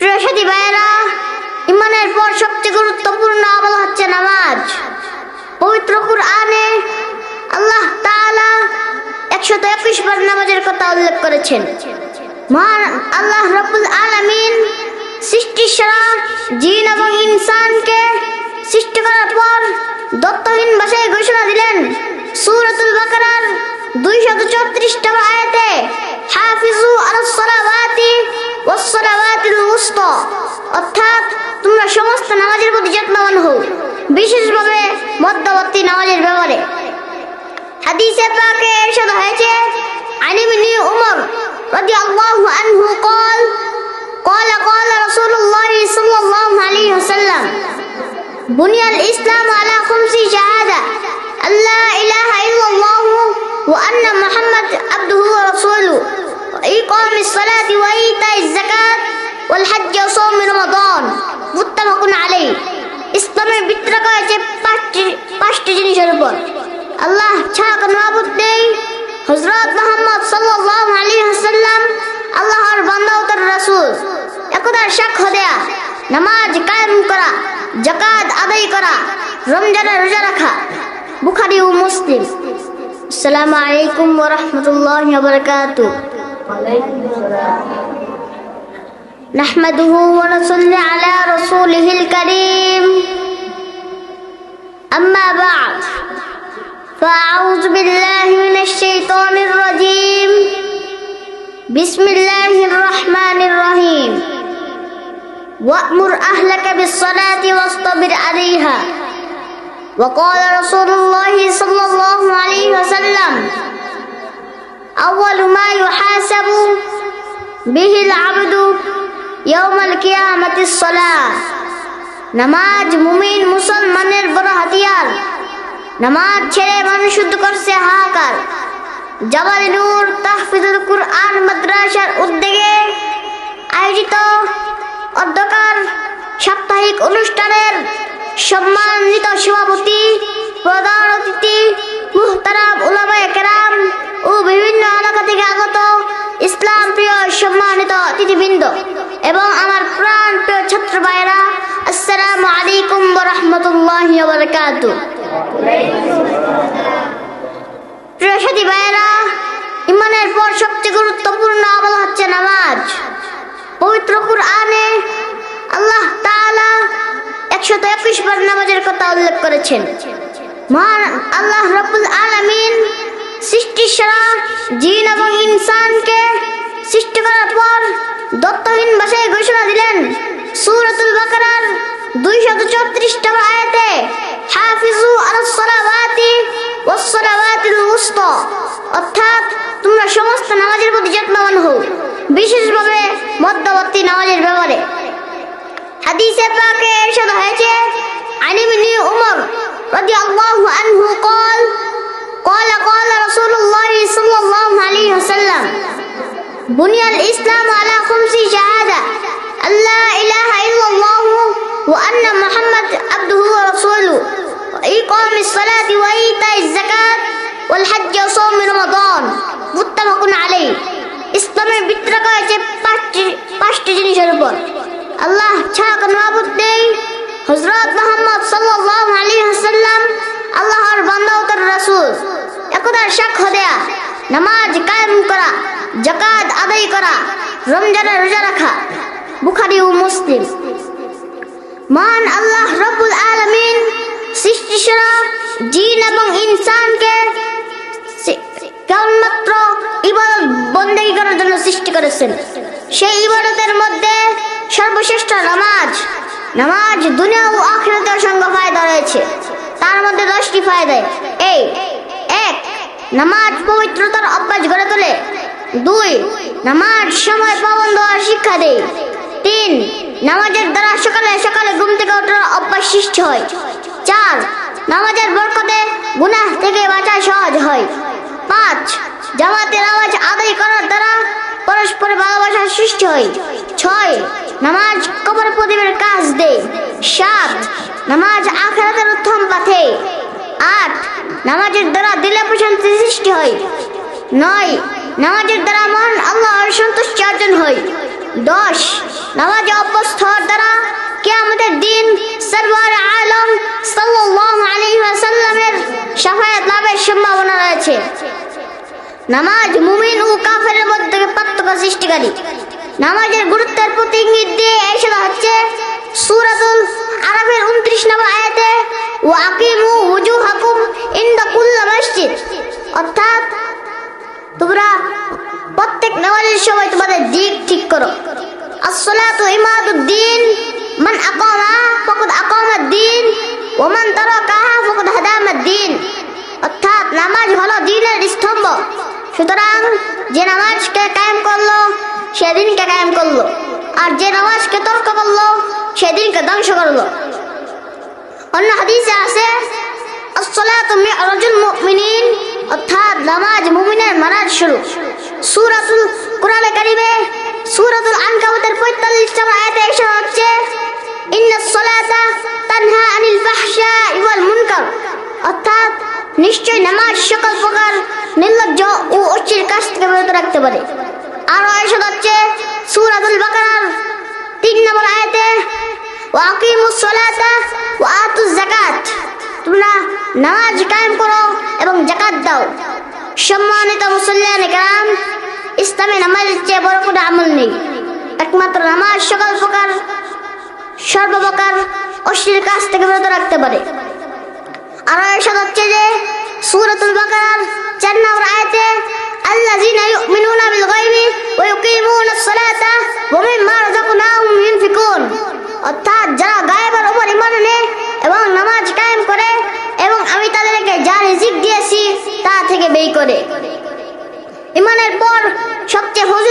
প্রিয় সাথী ভাইয়েরা, ইমানের পর সবচেয়ে গুরুত্বপূর্ণ আমল হচ্ছে নামাজ। পবিত্র কুরআনে আল্লাহ তাআলা 121 বার নামাজের কথা উল্লেখ করেছেন। মহান আল্লাহ রাব্বুল আলামিন সৃষ্টির সেরা জিন এবং ইনসানকে সৃষ্টি করার পর দত্তহীন ভাষায় ঘোষণা দিলেন সূরাতুল বাকারার 234 নম্বর আয়াতে, হাফিজু আলাস সালাওয়াতি ওয়াস সালাওয়াতিল উসতা, অর্থাৎ তোমরা সমস্ত নামাজের প্রতি যত্নবান হও, বিশেষভাবে মধ্যবর্তী নামাজের ব্যাপারে। হাদিসে পাকে ইরশাদ হয়েছে, আনি ইবনে উমর রাদিয়াল্লাহু আনহু قال قال رسول الله صلى الله عليه وسلم بني الإسلام على 5 شهادة أن لا إله إلا الله وأن محمد عبده ورسوله وإقام الصلاة وإيتاء الزكاة والحج وصوم رمضان متفق عليه। ইসলামের ভিত্তি হয়েছে পাঁচটি জিনিসের উপর। আল্লাহ ছাড়া কোনো মাবুদ নেই, হযরত মুহাম্মদ সাল্লাল্লাহু আলাইহি ওয়াসাল্লাম আল্লাহর বান্দা ও তার রাসূল, একদার সাক্ষ্য দেয়া, নামাজ কায়েম করা, যাকাত আদায় করা, রমজানের রোজা রাখা। বুখারী ও মুসলিম। আসসালামু আলাইকুম ওয়া রাহমাতুল্লাহি ওয়া বারাকাতুহু। নাহমাদুহু ওয়া নুসাল্লি আলা রাসূলিহিল কারীম। আম্মা বা'দ, ফাআউযু বিল্লাহি মিনাশ শাইতানির রাজীম। বিসমিল্লাহির রহমানির রহিম। ওয়া'মুর আহলাকা বিস-সালাতি ওয়াসতাবির আলাইহা। وقال رسول الله صلى الله عليه وسلم أول ما يحاسب به العبد يوم القيامة الصلاة। নামাজ মুমিন মুসলমানের বড় হাতিয়ার। নামাজ ছেড়ে মানুষ শুদ্ধ করছে হাহাকার। জাবাল নূর তাহফিজুল কুরআন মাদ্রাসার উদ্যোগে আয়োজিত অধ্যকার সাপ্তাহিক অনুষ্ঠানের সম্মানিত সভাপতি, প্রধান অতিথি, মুহতারাম উলামায়ে কেরাম ও বিভিন্ন এলাকা থেকে আগত ইসলাম প্রিয় সম্মানিত অতিথিবৃন্দ এবং আমার প্রাণ প্রিয় ছাত্র ভাইয়েরা, আসসালামু আলাইকুম ওয়া রাহমাতুল্লাহি ওয়া বারাকাতুহু। প্রিয় সাথী ভাইয়েরা, ইমানের পর সবচেয়ে গুরুত্বপূর্ণ আমল হচ্ছে নামাজ। পবিত্র কুরআনে আল্লাহ তাআলা 121 বার নামাজের কথা উল্লেখ করেছেন। মহান আল্লাহ রাব্বুল আলামিন সৃষ্টির সেরা জিন এবং ইনসানকে সৃষ্টি করার পর দত্তহীন ভাষায় ঘোষণা দিলেন সূরাতুল বাকারার 234 নম্বর আয়াতে, হাফিজু আলাস সালাওয়াতি ওয়াস সালাওয়াতিল উসতা, অর্থাৎ তোমরা সমস্ত নামাজের প্রতি যত্নবান হও, বিশেষভাবে মধ্যবর্তী নামাজের ব্যাপারে। হাদিসে পাকে ইরশাদ হয়েছে, আনি ইবনে উমর রাদিয়াল্লাহু আনহু قال رسول الله صلى الله عليه وسلم بني الإسلام على 5 شهادة أن لا إله إلا الله وأن محمد عبده ورسوله وإقام الصلاة وإيتاء الزكاة والحج وصوم رمضان متفق عليه। ইসলামের ভিত্তি হয়েছে পাঁচটি জিনিসের উপর। আল্লাহ ছাড়া কোনো মাবুদ নেই, হযরত মুহাম্মদ সাল্লাল্লাহু আলাইহি ওয়াসাল্লাম আল্লাহর বান্দা ও তার রাসূল, একদার সাক্ষ্য দেয়া, নামাজ কায়েম করা, যাকাত আদায় করা, রমজানের রোজা রাখা। বুখারী ও মুসলিম। মহান আল্লাহ রাব্বুল আলামিন সৃষ্টির সেরা জিন এবং ইনসানকে কেবলমাত্র ইবাদত বন্দেগী করার জন্য সৃষ্টি করেছেন। সেই ইবাদতের মধ্যে সর্বশ্রেষ্ঠ নামাজ। নামাজ দুনিয়া ও আখিরাতে অসংখ্য ফায়দা রয়েছে। তার মধ্যে 10টি ফায়দা। এই 1, নামাজ পবিত্রতার অভ্যাস গড়ে তোলে। 2, নামাজ সময় পাবন্দ হওয়ার শিক্ষা দেয়। 3, নামাজের দ্বারা সকালে সকালে ঘুম থেকে ওঠার অভ্যাস সৃষ্টি হয়। 4, নামাজের বরকতে গুনাহ থেকে বাঁচা সহজ হয়। 5, জামাতের নামাজ আদায় করার দ্বারা পরস্পর ভালোবাসার সৃষ্টি হয়। 6, নামাজ কবর প্রদীপের কাজ দেয়। 7, নামাজ আখিরাতের উত্তম পথে। 8, নামাজের দ্বারা দিলে প্রশান্তি সৃষ্টি হয়। 9, নামাজের দ্বারা মহান আল্লাহর সন্তুষ্টি অর্জন হয়। 10, নামাজ স্তর দ্বারা কিয়ামতের দিন সরওয়ার আলম সাল্লাল্লাহু আলাইহি ওয়াসাল্লামের শাফায়াত লাভের সম্ভাবনা রয়েছে। নামাজ মুমিন ও কাফেরের মধ্যে পার্থক্য সৃষ্টিকারী। নামাজের গুরুত্বের প্রতি ইঙ্গিত দিয়ে এসে হচ্ছে সূরাতুল আরাফের 29 নম্বর আয়াতে ওয়া আকিমু ওয়াজুহাকুম ইনদা কুল্লি মসজিদ, অর্থাৎ তোমরা প্রত্যেক নামাজের সময় তোমাদের দিক ঠিক করো। as-salatu imaduddin মান আকামা ফাকাদ আকামাদ-দ্বীন ওয়া মান তারাকাহা ফাকাদ হাদামাদ-দ্বীন, অর্থাৎ নামাজ হলো দ্বীনের স্তম্ভ। সুতরাং যে নামাজকে কায়েম করলো সে দ্বীনকে কায়েম করলো, আর যে নামাজকে তর্ক করলো সে দ্বীনকে ধ্বংস করলো। অন্য হাদিসে আছে as-salatu মি'রাজুল মুমিনিন, অর্থাৎ নামাজ মুমিনের মারাজ শুরু। সূরাতুল কুরআনে কারিমে সূরাতুল আনকাবুতের 45 নম্বর আয়াতে এসে হচ্ছে ইন্নাস সালাতা তানহা আনিল ফাহশাই ওয়াল মুনকার, অর্থাৎ নিশ্চয় নামাজ সকল প্রকার নির্লজ্জ ও অশ্লীল কাজ থেকে বিরত রাখতে পারে। আরো এসে হচ্ছে সূরাতুল বাকারার 3 নম্বর আয়াতে ওয়া আকিমুস সালাতা ওয়া আতুজ যাকাত, তোমরা নামাজ কায়েম করো এবং যাকাত দাও। সম্মানিত মুসল্লিয়ানে কেরাম, ইসলামে নামাজের চেয়ে বড় কোনো আমল নেই। একমাত্র নামাজ সকল প্রকার সর্বপ্রকার অশ্লীল কাজ থেকে বিরত রাখতে পারে। আরো এসে হচ্ছে যে সূরাতুল বাকারার 4 নম্বর আয়াতে আল্লাযীনা ইউমিনুনা বিল গায়বি ওয়া ইউকিমুনাস সালাতা ওয়া মিম্মা রাযাকনাহুম ইউনফিকুন, অর্থাৎ যারা গায়েবের উপর ঈমান আনে এবং নামাজ কায়েম করে এবং আমি তাদেরকে যা রিজিক দিয়েছি তা থেকে ব্যয় করে। ঈমানের পর সবচেয়ে